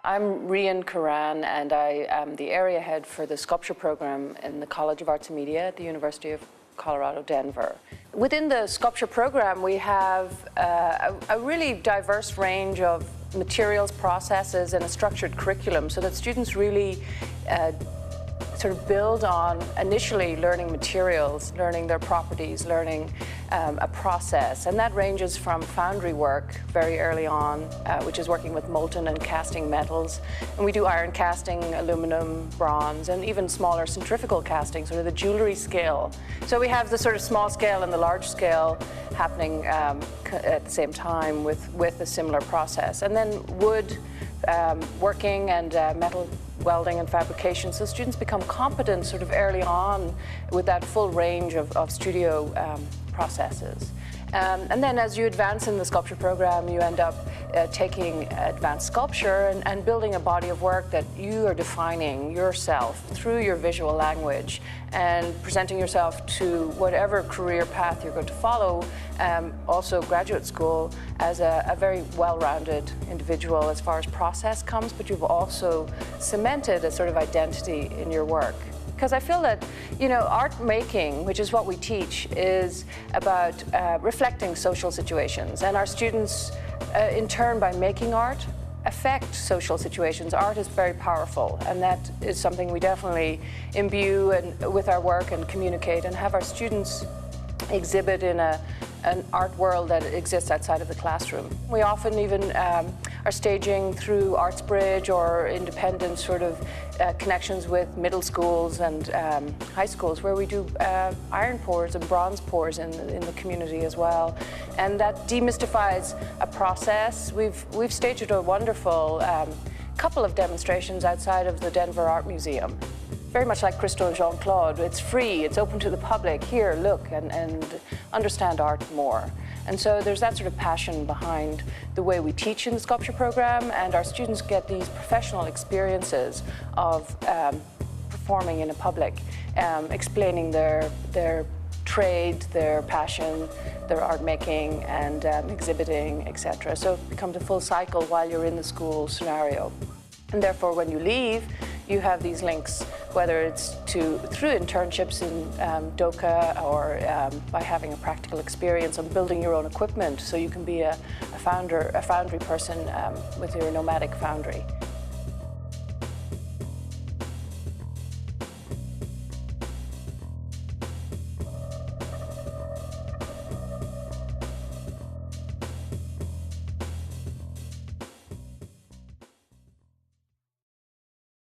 I'm RIAN and I am the area head for the sculpture program in the College of Arts and Media at the University of Colorado, Denver. Within the sculpture program, we have a really diverse range of materials, processes, and a structured curriculum so that students really sort of build on initially learning materials, learning their properties, learning a process. And that ranges from foundry work very early on, which is working with molten and casting metals. And we do iron casting, aluminum, bronze, and even smaller centrifugal casting, sort of the jewelry scale. So we have the sort of small scale and the large scale happening at the same time with a similar process. And then wood working and metal welding and fabrication. So students become competent sort of early on with that full range of studio processes. And then as you advance in the sculpture program, you end up taking advanced sculpture and building a body of work that you are defining yourself through your visual language and presenting yourself to whatever career path you're going to follow, also graduate school, as a very well-rounded individual as far as process comes, but you've also cemented a sort of identity in your work. Because I feel that, you know, art making, which is what we teach, is about reflecting social situations. And our students, in turn, by making art, affect social situations. Art is very powerful, and that is something we definitely imbue with our work and communicate and have our students exhibit in an art world that exists outside of the classroom. We often even are staging through ArtsBridge or independent sort of connections with middle schools and high schools where we do iron pours and bronze pours in the community as well. And that demystifies a process. We've staged a wonderful couple of demonstrations outside of the Denver Art Museum. Very much like Christo and Jean-Claude, it's free, it's open to the public. Here, look and understand art more. And so there's that sort of passion behind the way we teach in the sculpture program, and our students get these professional experiences of performing in a public, explaining their trade, their passion, their art making, and exhibiting, etc. So it becomes a full cycle while you're in the school scenario. And therefore, when you leave, you have these links, whether it's through internships in DOCA or by having a practical experience on building your own equipment, so you can be a foundry person with your nomadic foundry.